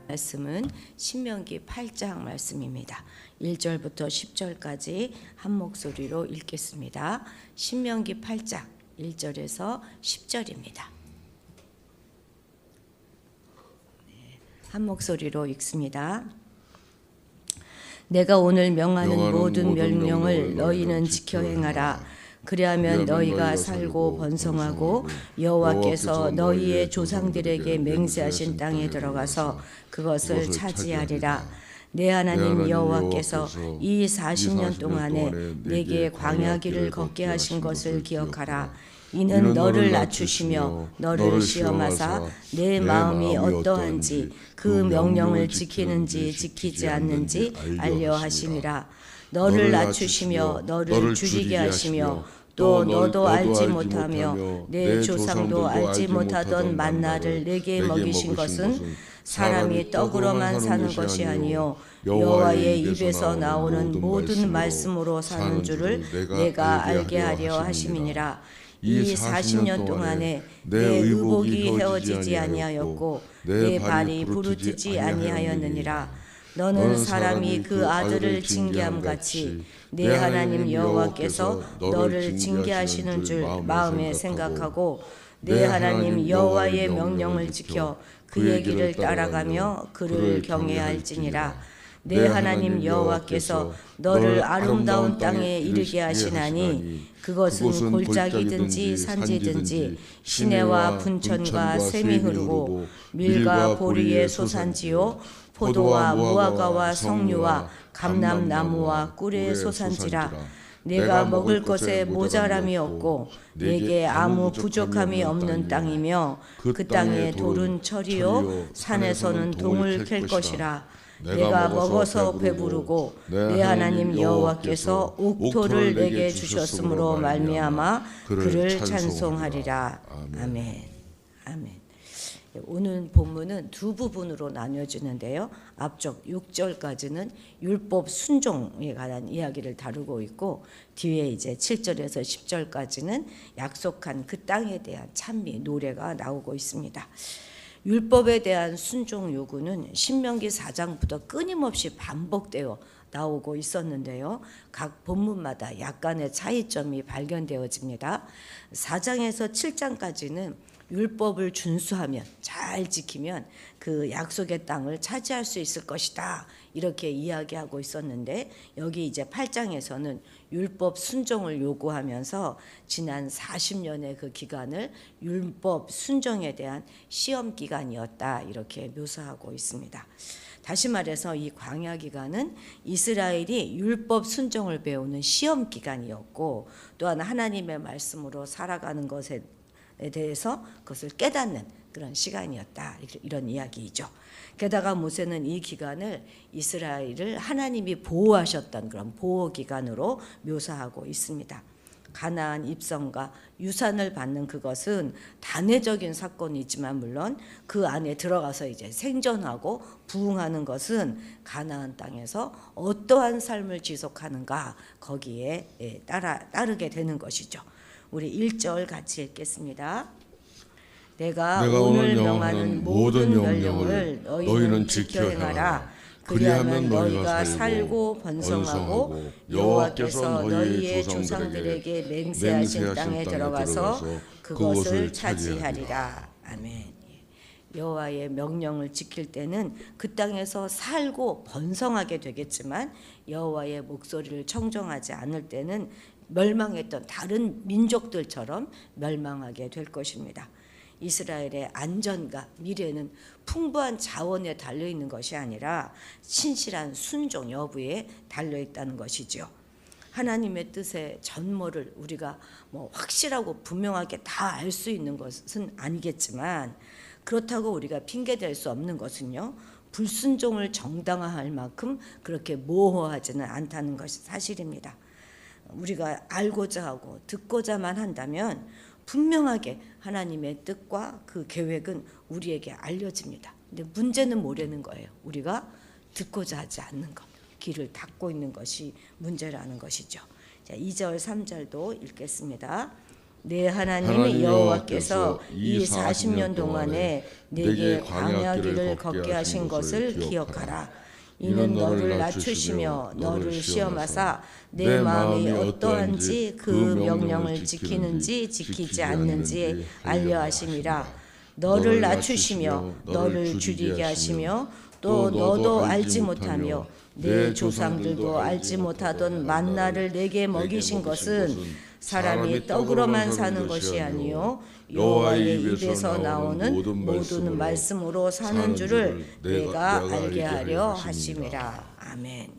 말씀은 신명기 8장 말씀입니다. 1절부터 10절까지 한 목소리로 읽겠습니다. 신명기 8장 1절에서 10절입니다. 한 목소리로 읽습니다. 내가 오늘 명하는 모든 명령을 너희는 지켜 행하라. 그리하면 너희가 살고 번성하고 여호와께서 너희의 조상들에게 맹세하신 땅에 들어가서 그것을 차지하리라. 내 하나님 여호와께서 이 40년 동안에 내게 광야길을 걷게 하신 것을 기억하라. 이는 너를 낮추시며 너를 시험하사 내 마음이 어떠한지 그 명령을 지키는지 지키지 않는지 알려 하심이라. 너를 낮추시며 너를 줄이게 하시며 또 너도 알지 못하며 내 조상도 알지 못하던 만나를 내게 먹이신 것은 사람이 떡으로만 사는 것이 아니요 여호와의 입에서 나오는 모든 말씀으로 사는 줄을 내가 알게 하려 하심이니라. 이 40년 동안에 내 의복이 헤어지지 아니하였고 내 발이 부르짖지 아니하였느니라. 너는 사람이 그 아들을 징계함 같이 내 하나님 여호와께서 너를 징계하시는 줄 마음에 생각하고 내 하나님 여호와의 명령을 지켜 그의 길을 따라가며 그를 경외할지니라. 내 하나님 여호와께서 너를 아름다운 땅에 이르게 하시나니 그것은 골짜기든지 산지든지 시내와 분천과 샘이 흐르고 밀과 보리의 소산지요 포도와 무화과와 석류와 감람나무와 꿀의 소산지라. 내가 먹을 것에 모자람이 없고 내게 아무 부족함이 없는 땅이며 그 땅의 돌은 철이요 산에서는 동을 캘 것이라. 내가 먹어서 배부르고 내 하나님 여호와께서 옥토를 내게 주셨으므로 말미암아 그를 찬송하리라. 아멘. 아멘. 오늘 본문은 두 부분으로 나뉘어지는데요. 앞쪽 6절까지는 율법 순종에 관한 이야기를 다루고 있고 뒤에 이제 7절에서 10절까지는 약속한 그 땅에 대한 찬미 노래가 나오고 있습니다. 율법에 대한 순종 요구는 신명기 4장부터 끊임없이 반복되어 나오고 있었는데요. 각 본문마다 약간의 차이점이 발견되어집니다. 4장에서 7장까지는 율법을 준수하면 잘 지키면 그 약속의 땅을 차지할 수 있을 것이다 이렇게 이야기하고 있었는데 여기 이제 8장에서는 율법 순종을 요구하면서 지난 40년의 그 기간을 율법 순종에 대한 시험 기간이었다 이렇게 묘사하고 있습니다. 다시 말해서 이 광야 기간은 이스라엘이 율법 순종을 배우는 시험 기간이었고 또한 하나님의 말씀으로 살아가는 것에 대해서 그것을 깨닫는 그런 시간이었다 이런 이야기이죠. 게다가 모세는 이 기간을 이스라엘을 하나님이 보호하셨던 그런 보호 기간으로 묘사하고 있습니다. 가나안 입성과 유산을 받는 그것은 단회적인 사건이지만 물론 그 안에 들어가서 이제 생존하고 부흥하는 것은 가나안 땅에서 어떠한 삶을 지속하는가 거기에 따르게 되는 것이죠. 우리 1절 같이 읽겠습니다. 내가 오늘 명하는 모든 명령을 너희는 지켜 행하라. 그리하면 너희가 살고 번성하고 여호와께서 너희의 조상들에게 맹세하신 땅에 들어가서 그것을 차지하리라. 아멘. 여호와의 명령을 지킬 때는 그 땅에서 살고 번성하게 되겠지만 여호와의 목소리를 청종하지 않을 때는 멸망했던 다른 민족들처럼 멸망하게 될 것입니다. 이스라엘의 안전과 미래는 풍부한 자원에 달려있는 것이 아니라 신실한 순종 여부에 달려있다는 것이죠. 하나님의 뜻의 전모를 우리가 확실하고 분명하게 다 알 수 있는 것은 아니겠지만 그렇다고 우리가 핑계댈 수 없는 것은요. 불순종을 정당화할 만큼 그렇게 모호하지는 않다는 것이 사실입니다. 우리가 알고자 하고 듣고자만 한다면 분명하게 하나님의 뜻과 그 계획은 우리에게 알려집니다. 근데 문제는 뭐라는 거예요? 우리가 듣고자 하지 않는 것, 귀를 닫고 있는 것이 문제라는 것이죠. 자, 2절, 3절도 읽겠습니다. 내 하나님 여호와께서 이 40년 동안에 내게 광야길을 걷게 하신 것을 기억하라. 이는 너를 낮추시며 너를 시험하사 내 마음이 어떠한지 그 명령을 지키는지 지키지 않는지 알려 하심이라. 너를 낮추시며 너를 줄이게 하시며 또 너도 알지 못하며 내 조상들도 알지 못하던 만나를 내게 먹이신 것은 사람이 떡으로만 사는 것이 아니요 여호와의 입에서 나오는 모든 말씀으로 사는 줄을 내가 알게 하려 하심이라. 아멘.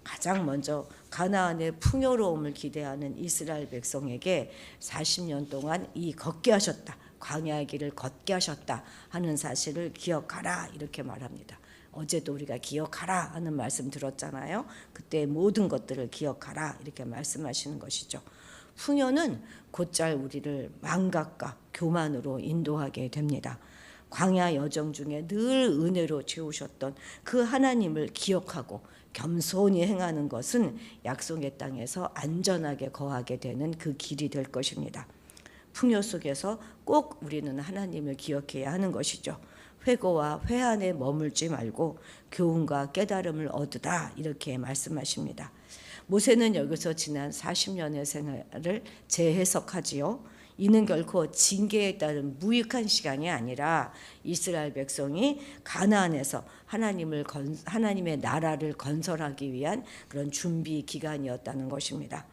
가장 먼저 가나안의 풍요로움을 기대하는 이스라엘 백성에게 40년 동안 이 걷게 하셨다, 광야의 길을 걷게 하셨다 하는 사실을 기억하라 이렇게 말합니다. 어제도 우리가 기억하라 하는 말씀 들었잖아요. 그때 모든 것들을 기억하라 이렇게 말씀하시는 것이죠. 풍요는 곧잘 우리를 망각과 교만으로 인도하게 됩니다. 광야 여정 중에 늘 은혜로 채우셨던 그 하나님을 기억하고 겸손히 행하는 것은 약속의 땅에서 안전하게 거하게 되는 그 길이 될 것입니다. 풍요 속에서 꼭 우리는 하나님을 기억해야 하는 것이죠. 회고와 회한에 머물지 말고 교훈과 깨달음을 얻으라 이렇게 말씀하십니다. 모세는 여기서 지난 40년의 생활을 재해석하지요. 이는 결코 징계에 따른 무익한 시간이 아니라 이스라엘 백성이 가나안에서 하나님의 나라를 건설하기 위한 그런 준비 기간이었다는 것입니다.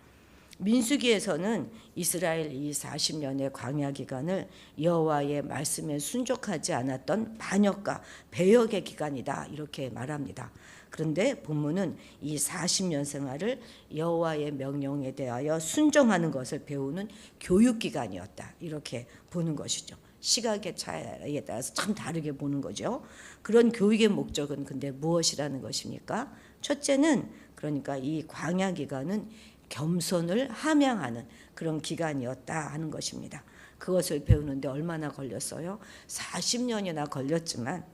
민수기에서는 이스라엘 이 40년의 광야 기간을 여호와의 말씀에 순종하지 않았던 반역과 배역의 기간이다 이렇게 말합니다. 그런데 본문은 이 40년 생활을 여호와의 명령에 대하여 순종하는 것을 배우는 교육 기간이었다 이렇게 보는 것이죠. 시각의 차이에 따라서 참 다르게 보는 거죠. 그런 교육의 목적은 근데 무엇이라는 것입니까? 첫째는 그러니까 이 광야 기간은 겸손을 함양하는 그런 기간이었다 하는 것입니다. 그것을 배우는데 얼마나 걸렸어요? 40년이나 걸렸지만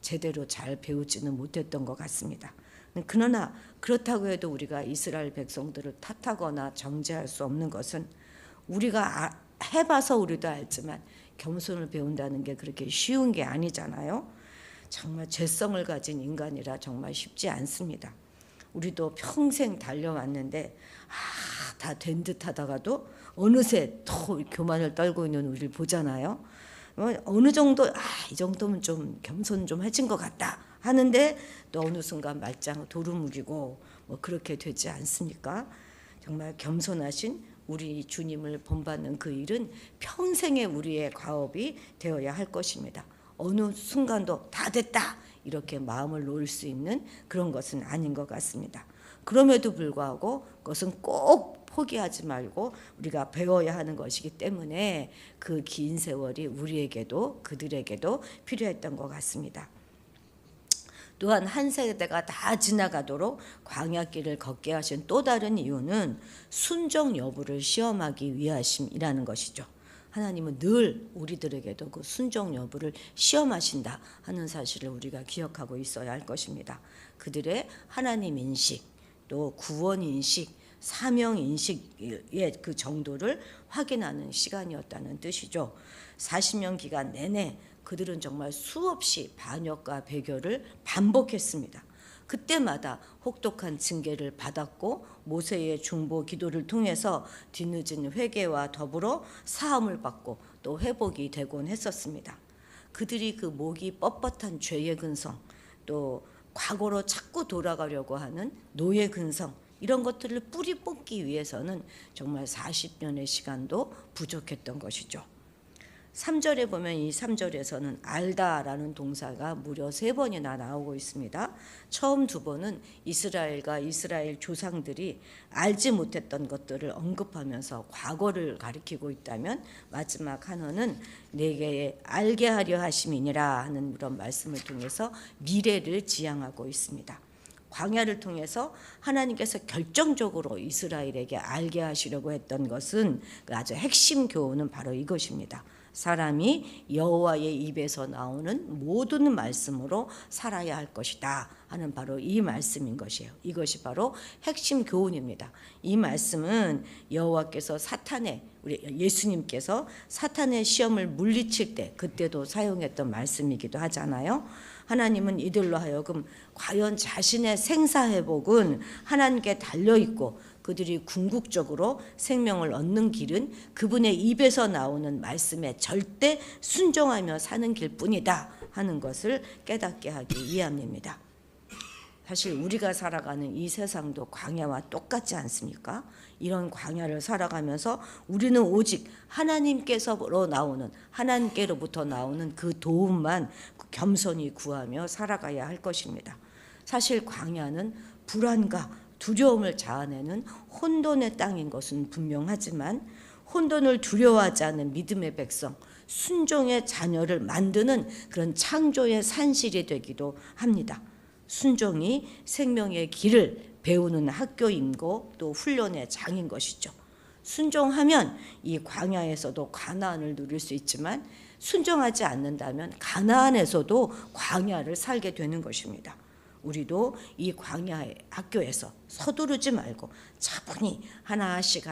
제대로 잘 배우지는 못했던 것 같습니다. 그러나 그렇다고 해도 우리가 이스라엘 백성들을 탓하거나 정죄할 수 없는 것은 우리가 해봐서 우리도 알지만 겸손을 배운다는 게 그렇게 쉬운 게 아니잖아요. 정말 죄성을 가진 인간이라 정말 쉽지 않습니다. 우리도 평생 달려왔는데 다 된 듯 하다가도 어느새 또 교만을 떨고 있는 우리를 보잖아요. 어느 정도 이 정도면 좀 겸손 좀 해진 것 같다 하는데 또 어느 순간 말짱 도루묵이고 뭐 그렇게 되지 않습니까? 정말 겸손하신 우리 주님을 본받는 그 일은 평생의 우리의 과업이 되어야 할 것입니다. 어느 순간도 다 됐다 이렇게 마음을 놓을 수 있는 그런 것은 아닌 것 같습니다. 그럼에도 불구하고 그것은 꼭 포기하지 말고 우리가 배워야 하는 것이기 때문에 그 긴 세월이 우리에게도 그들에게도 필요했던 것 같습니다. 또한 한 세대가 다 지나가도록 광야길을 걷게 하신 또 다른 이유는 순종 여부를 시험하기 위하심이라는 것이죠. 하나님은 늘 우리들에게도 그 순종 여부를 시험하신다 하는 사실을 우리가 기억하고 있어야 할 것입니다. 그들의 하나님 인식, 또 구원 인식, 사명 인식의 그 정도를 확인하는 시간이었다는 뜻이죠. 40년 기간 내내 그들은 정말 수없이 반역과 배교를 반복했습니다. 그때마다 혹독한 징계를 받았고 모세의 중보 기도를 통해서 뒤늦은 회개와 더불어 사함을 받고 또 회복이 되곤 했었습니다. 그들이 그 목이 뻣뻣한 죄의 근성, 또 과거로 자꾸 돌아가려고 하는 노예 근성, 이런 것들을 뿌리 뽑기 위해서는 정말 40년의 시간도 부족했던 것이죠. 3절에 보면 이 3절에서는 알다라는 동사가 무려 3번이나 나오고 있습니다. 처음 2번은 이스라엘과 이스라엘 조상들이 알지 못했던 것들을 언급하면서 과거를 가리키고 있다면 마지막 한어는 내게 알게 하려 하심이니라 하는 그런 말씀을 통해서 미래를 지향하고 있습니다. 광야를 통해서 하나님께서 결정적으로 이스라엘에게 알게 하시려고 했던 것은 아주 핵심 교훈은 바로 이것입니다. 사람이 여호와의 입에서 나오는 모든 말씀으로 살아야 할 것이다 하는 바로 이 말씀인 것이에요. 이것이 바로 핵심 교훈입니다. 이 말씀은 여호와께서 우리 예수님께서 사탄의 시험을 물리칠 때 그때도 사용했던 말씀이기도 하잖아요. 하나님은 이들로 하여금 과연 자신의 생사회복은 하나님께 달려있고 그들이 궁극적으로 생명을 얻는 길은 그분의 입에서 나오는 말씀에 절대 순종하며 사는 길뿐이다 하는 것을 깨닫게 하기 위함입니다. 사실 우리가 살아가는 이 세상도 광야와 똑같지 않습니까? 이런 광야를 살아가면서 우리는 오직 하나님께로부터 나오는 그 도움만 겸손히 구하며 살아가야 할 것입니다. 사실 광야는 불안과 두려움을 자아내는 혼돈의 땅인 것은 분명하지만 혼돈을 두려워하지 않는 믿음의 백성, 순종의 자녀를 만드는 그런 창조의 산실이 되기도 합니다. 순종이 생명의 길을 배우는 학교이고 또 훈련의 장인 것이죠. 순종하면 이 광야에서도 가나안을 누릴 수 있지만 순종하지 않는다면 가나안에서도 광야를 살게 되는 것입니다. 우리도 이 광야의 학교에서 서두르지 말고 차분히 하나씩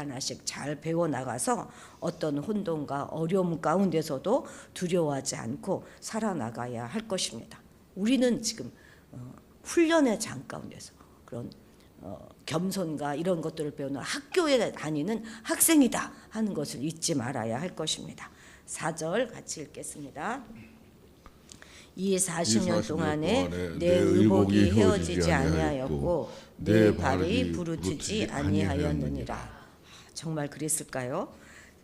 잘 배워나가서 어떤 혼돈과 어려움 가운데서도 두려워하지 않고 살아나가야 할 것입니다. 우리는 지금 훈련의 장 가운데서 그런 겸손과 이런 것들을 배우는 학교에 다니는 학생이다 하는 것을 잊지 말아야 할 것입니다. 4절 같이 읽겠습니다. 이 40년 동안에 내 의복이 헤어지지 아니하였고 내 발이 부르트지 아니하였느니라. 정말 그랬을까요?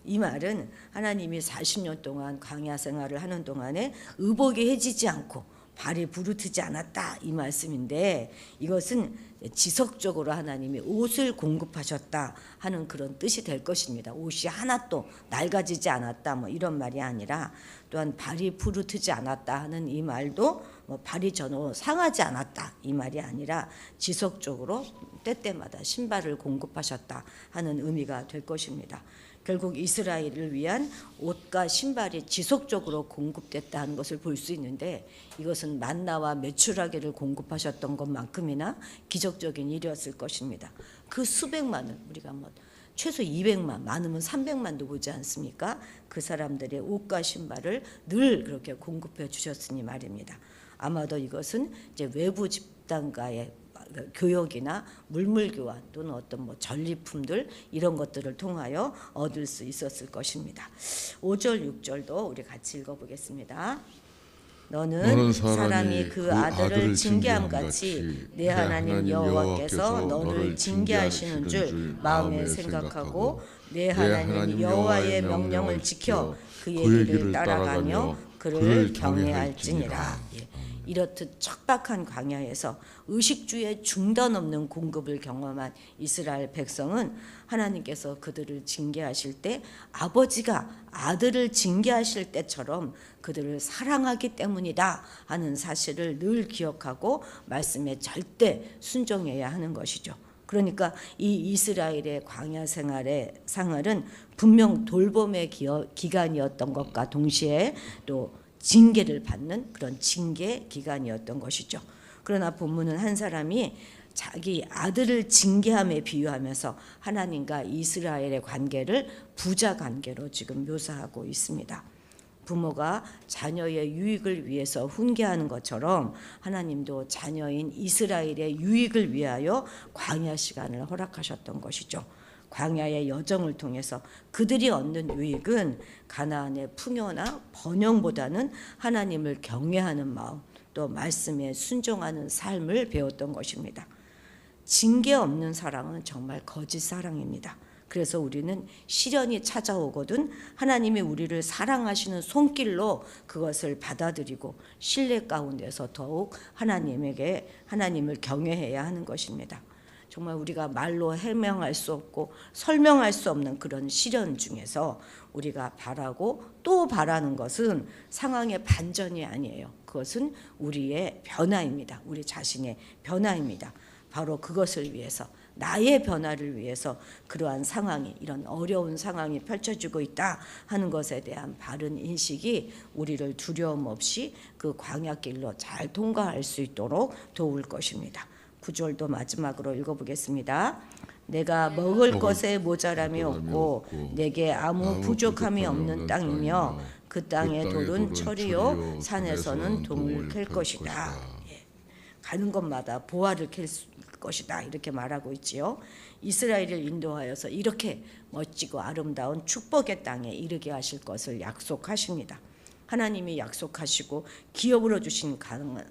이 말은 하나님이 40년 동안 광야 생활을 하는 동안에 의복이 해지지 않고 발이 부르트지 않았다 이 말씀인데, 이것은 지속적으로 하나님이 옷을 공급하셨다 하는 그런 뜻이 될 것입니다. 옷이 하나도 낡아지지 않았다 뭐 이런 말이 아니라, 또한 발이 부르트지 않았다 하는 이 말도 발이 전혀 상하지 않았다 이 말이 아니라 지속적으로 때때마다 신발을 공급하셨다 하는 의미가 될 것입니다. 결국 이스라엘을 위한 옷과 신발이 지속적으로 공급됐다는 것을 볼 수 있는데, 이것은 만나와 메추라기를 공급하셨던 것만큼이나 기적적인 일이었을 것입니다. 그 수백만을 우리가 최소 200만, 많으면 300만도 보지 않습니까? 그 사람들의 옷과 신발을 늘 그렇게 공급해 주셨으니 말입니다. 아마도 이것은 이제 외부 집단과의 교역이나 물물 교환 또는 어떤 전리품들 이런 것들을 통하여 얻을 수 있었을 것입니다. 5절 6절도 우리 같이 읽어보겠습니다. 너는 사람이 그 아들을 징계함 같이 내 하나님 여호와께서 너를 징계하시는 줄 마음에 생각하고 내 하나님 여호와의 명령을 지켜 그의 길을 따라가며 그를 경외할지니라. 이렇듯 척박한 광야에서 의식주의 중단 없는 공급을 경험한 이스라엘 백성은 하나님께서 그들을 징계하실 때 아버지가 아들을 징계하실 때처럼 그들을 사랑하기 때문이다 하는 사실을 늘 기억하고 말씀에 절대 순종해야 하는 것이죠. 그러니까 이 이스라엘의 광야 생활은 분명 돌봄의 기간이었던 것과 동시에 또 징계를 받는 그런 징계 기간이었던 것이죠. 그러나 본문은 한 사람이 자기 아들을 징계함에 비유하면서 하나님과 이스라엘의 관계를 부자 관계로 지금 묘사하고 있습니다. 부모가 자녀의 유익을 위해서 훈계하는 것처럼 하나님도 자녀인 이스라엘의 유익을 위하여 광야 시간을 허락하셨던 것이죠. 광야의 여정을 통해서 그들이 얻는 유익은 가나안의 풍요나 번영보다는 하나님을 경외하는 마음, 또 말씀에 순종하는 삶을 배웠던 것입니다. 징계 없는 사랑은 정말 거짓 사랑입니다. 그래서 우리는 시련이 찾아오거든 하나님이 우리를 사랑하시는 손길로 그것을 받아들이고 신뢰 가운데서 더욱 하나님을 경외해야 하는 것입니다. 정말 우리가 말로 해명할 수 없고 설명할 수 없는 그런 시련 중에서 우리가 바라고 또 바라는 것은 상황의 반전이 아니에요. 그것은 우리의 변화입니다. 우리 자신의 변화입니다. 바로 그것을 위해서 나의 변화를 위해서 그러한 상황이, 이런 어려운 상황이 펼쳐지고 있다 하는 것에 대한 바른 인식이 우리를 두려움 없이 그 광야길로 잘 통과할 수 있도록 도울 것입니다. 9절도 마지막으로 읽어보겠습니다. 내가 먹을 것에 모자람이 없고 내게 아무 부족함이 없는 땅이며 그 땅의 돌은 철이요 산에서는 동을 캘 것이다. 가는 곳마다 보화를 캘 것이다, 이렇게 말하고 있지요. 이스라엘을 인도하여서 이렇게 멋지고 아름다운 축복의 땅에 이르게 하실 것을 약속하십니다. 하나님이 약속하시고 기업으로 주신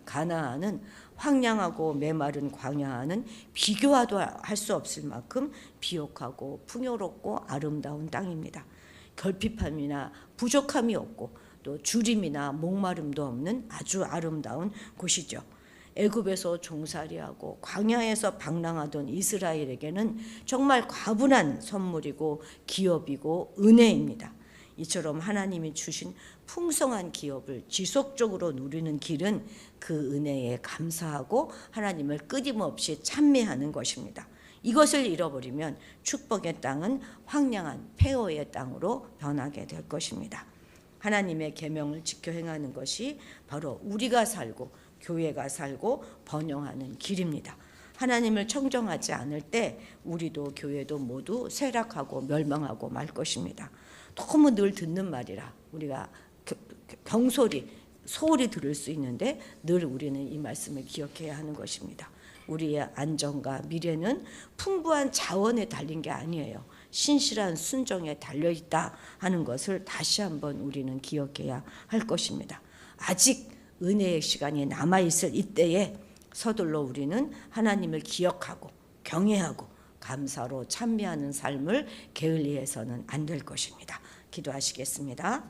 가나안은 황량하고 메마른 광야와는 비교도 할 수 없을 만큼 비옥하고 풍요롭고 아름다운 땅입니다. 결핍함이나 부족함이 없고 또 주림이나 목마름도 없는 아주 아름다운 곳이죠. 애굽에서 종살이하고 광야에서 방랑하던 이스라엘에게는 정말 과분한 선물이고 기업이고 은혜입니다. 이처럼 하나님이 주신 풍성한 기업을 지속적으로 누리는 길은 그 은혜에 감사하고 하나님을 끊임없이 찬미하는 것입니다. 이것을 잃어버리면 축복의 땅은 황량한 폐허의 땅으로 변하게 될 것입니다. 하나님의 계명을 지켜 행하는 것이 바로 우리가 살고 교회가 살고 번영하는 길입니다. 하나님을 청정하지 않을 때 우리도 교회도 모두 쇠락하고 멸망하고 말 것입니다. 너무 늘 듣는 말이라 우리가 병소리, 소홀히 들을 수 있는데 늘 우리는 이 말씀을 기억해야 하는 것입니다. 우리의 안전과 미래는 풍부한 자원에 달린 게 아니에요. 신실한 순종에 달려있다 하는 것을 다시 한번 우리는 기억해야 할 것입니다. 아직 은혜의 시간이 남아있을 이때에 서둘러 우리는 하나님을 기억하고 경외하고 감사로 찬미하는 삶을 게을리해서는 안 될 것입니다. 기도하시겠습니다.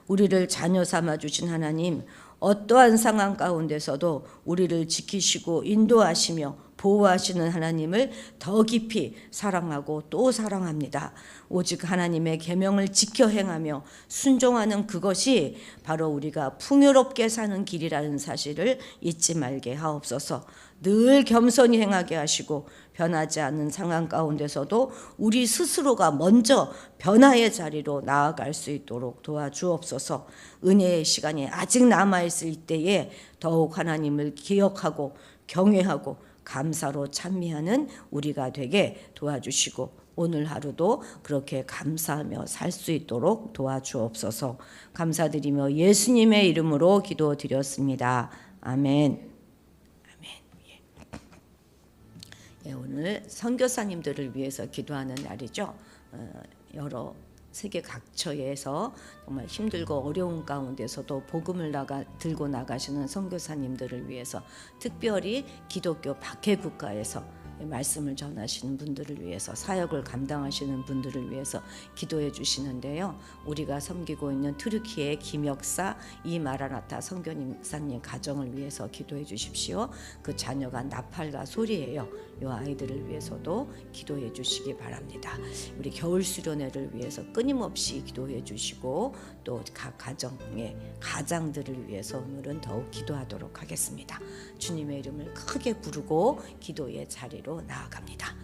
우리를 자녀 삼아 주신 하나님, 어떠한 상황 가운데서도 우리를 지키시고 인도하시며 보호하시는 하나님을 더 깊이 사랑하고 또 사랑합니다. 오직 하나님의 계명을 지켜 행하며 순종하는 그것이 바로 우리가 풍요롭게 사는 길이라는 사실을 잊지 말게 하옵소서. 늘 겸손히 행하게 하시고 변하지 않는 상황 가운데서도 우리 스스로가 먼저 변화의 자리로 나아갈 수 있도록 도와주옵소서. 은혜의 시간이 아직 남아있을 때에 더욱 하나님을 기억하고 경외하고 감사로 찬미하는 우리가 되게 도와주시고 오늘 하루도 그렇게 감사하며 살 수 있도록 도와주옵소서. 감사드리며 예수님의 이름으로 기도드렸습니다. 아멘. 오늘 선교사님들을 위해서 기도하는 날이죠. 여러 세계 각처에서 정말 힘들고 어려운 가운데서도 복음을 들고 나가시는 선교사님들을 위해서, 특별히 기독교 박해 국가에서 말씀을 전하시는 분들을 위해서, 사역을 감당하시는 분들을 위해서 기도해 주시는데요. 우리가 섬기고 있는 트르키의 김역사 이마라나타 선교사님 가정을 위해서 기도해 주십시오. 그 자녀가 나팔과 소리예요. 이 아이들을 위해서도 기도해 주시기 바랍니다. 우리 겨울 수련회를 위해서 끊임없이 기도해 주시고 또 각 가정의 가장들을 위해서 오늘은 더욱 기도하도록 하겠습니다. 주님의 이름을 크게 부르고 기도의 자리로 나아갑니다.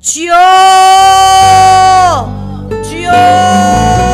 주여! 주여!